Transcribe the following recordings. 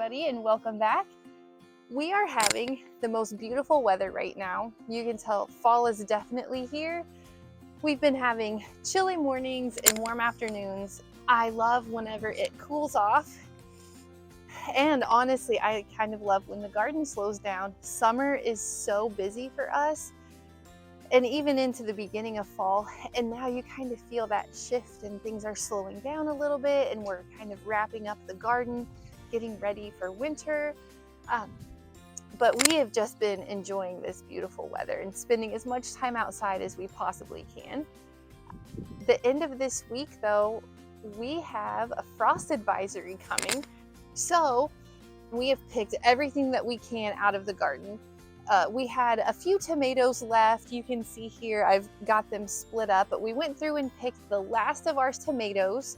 everybody, and welcome back. We are having the most beautiful weather right now. You can tell fall is definitely here. We've been having chilly mornings and warm afternoons. I love whenever it cools off. And honestly, I kind of love when the garden slows down. Summer is so busy for us, and even into the beginning of fall, and now you kind of feel that shift and things are slowing down a little bit, and we're kind of wrapping up the garden, getting ready for winter. But we have just been enjoying this beautiful weather and spending as much time outside as we possibly can. The end of this week though, we have a frost advisory coming. So we have picked everything that we can out of the garden. We had a few tomatoes left. You can see here, I've got them split up, but we went through and picked the last of our tomatoes.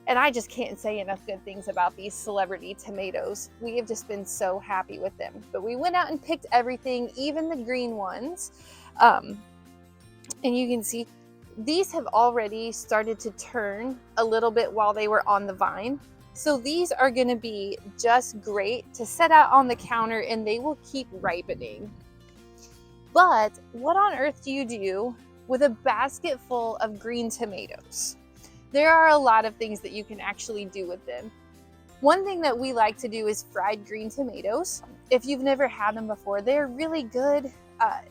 And I just can't say enough good things about these celebrity tomatoes. We have just been so happy with them. But we went out and picked everything, even the green ones. And you can see these have already started to turn a little bit while they were on the vine. So these are going to be just great to set out on the counter, and they will keep ripening. But what on earth do you do with a basket full of green tomatoes? There are a lot of things that you can actually do with them. One thing that we like to do is fried green tomatoes. If you've never had them before, they're really good.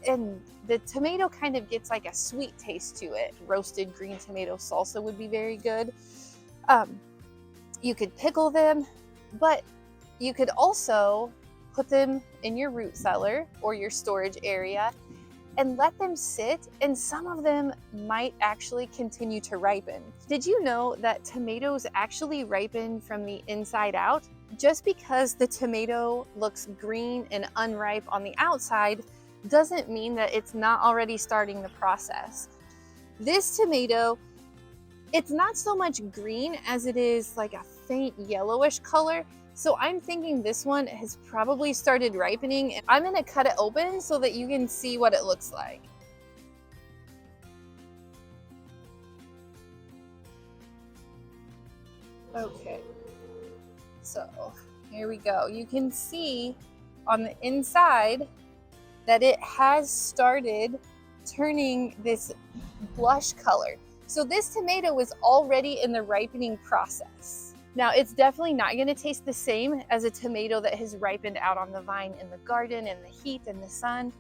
And the tomato kind of gets like a sweet taste to it. Roasted green tomato salsa would be very good. You could pickle them, but you could also put them in your root cellar or your storage area and let them sit, and some of them might actually continue to ripen. Did you know that tomatoes actually ripen from the inside out? Just because the tomato looks green and unripe on the outside doesn't mean that it's not already starting the process. This tomato, it's not so much green as it is like a faint yellowish color. So I'm thinking this one has probably started ripening, and I'm gonna cut it open so that you can see what it looks like. Okay, so here we go. You can see on the inside that it has started turning this blush color. So this tomato is already in the ripening process. Now, it's definitely not going to taste the same as a tomato that has ripened out on the vine in the garden in the heat and the sun,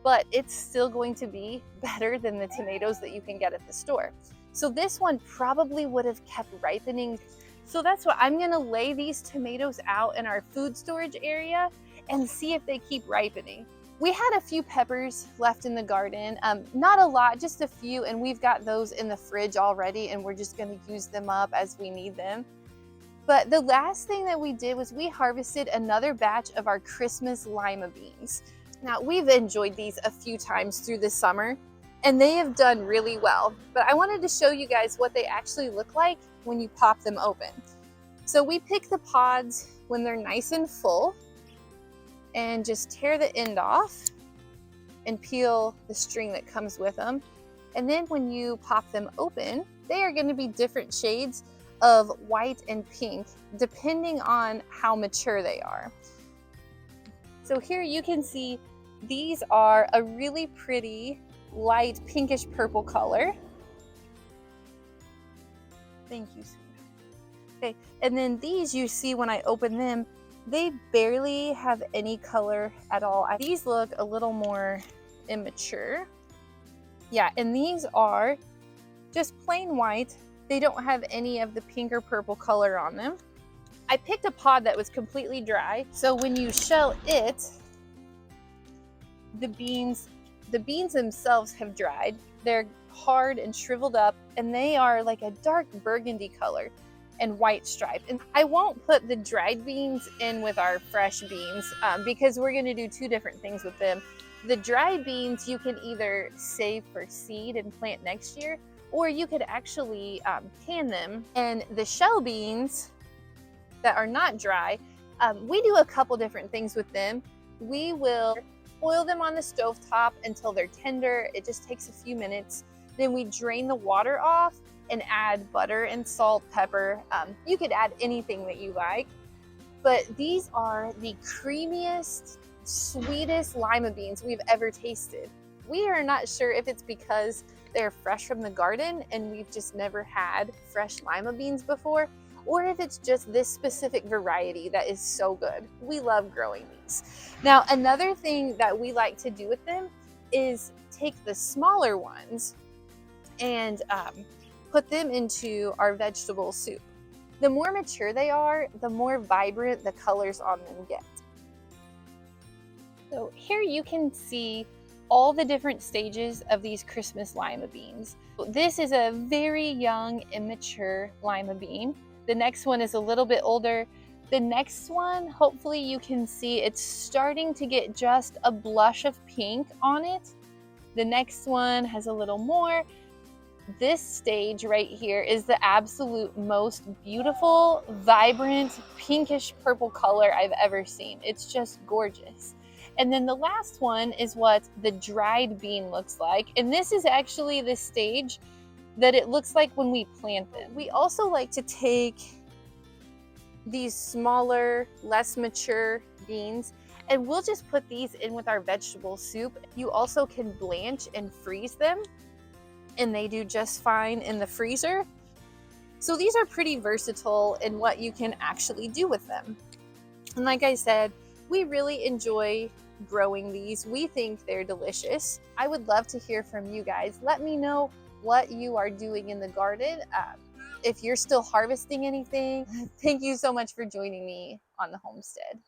but it's still going to be better than the tomatoes that you can get at the store. So this one probably would have kept ripening. So that's what I'm going to lay these tomatoes out in our food storage area and see if they keep ripening. We had a few peppers left in the garden, not a lot, just a few, and we've got those in the fridge already, and we're just going to use them up as we need them. But the last thing that we did was we harvested another batch of our Christmas Lima beans. Now, we've enjoyed these a few times through the summer, and they have done really well. But I wanted to show you guys what they actually look like when you pop them open. So we pick the pods when they're nice and full, and just tear the end off and peel the string that comes with them. And then when you pop them open, they are going to be different shades of white and pink, depending on how mature they are. So here you can see these are a really pretty light pinkish purple color. Thank you, sweetheart. Okay, and then these you see when I open them, they barely have any color at all. These look a little more immature. Yeah, and these are just plain white. They don't have any of the pink or purple color on them. I picked a pod that was completely dry, so when you shell it, the beans themselves have dried. They're hard and shriveled up, and they are like a dark burgundy color and white stripe. And I won't put the dried beans in with our fresh beans because we're going to do two different things with them. The dried beans you can either save for seed and plant next year, or you could actually can them. And the shell beans that are not dry, we do a couple different things with them. We will boil them on the stovetop until they're tender. It just takes a few minutes. Then we drain the water off and add butter and salt, pepper. You could add anything that you like. but these are the creamiest, sweetest lima beans we've ever tasted. We are not sure if it's because they're fresh from the garden and we've just never had fresh lima beans before, or if it's just this specific variety that is so good. We love growing these. Now, another thing that we like to do with them is take the smaller ones and put them into our vegetable soup. The more mature they are, the more vibrant the colors on them get. So here you can see all the different stages of these Christmas lima beans. This is a very young, immature lima bean. The next one is a little bit older. The next one, hopefully you can see it's starting to get just a blush of pink on it. The next one has a little more. This stage right here is the absolute most beautiful, vibrant, pinkish purple color I've ever seen. It's just gorgeous. And then the last one is what the dried bean looks like. And this is actually the stage that it looks like when we plant them. We also like to take these smaller, less mature beans, and we'll just put these in with our vegetable soup. You also can blanch and freeze them, and they do just fine in the freezer. So these are pretty versatile in what you can actually do with them. And like I said, we really enjoy growing these. We think they're delicious. I would love to hear from you guys. Let me know what you are doing in the garden. If you're still harvesting anything. Thank you so much for joining me on the homestead.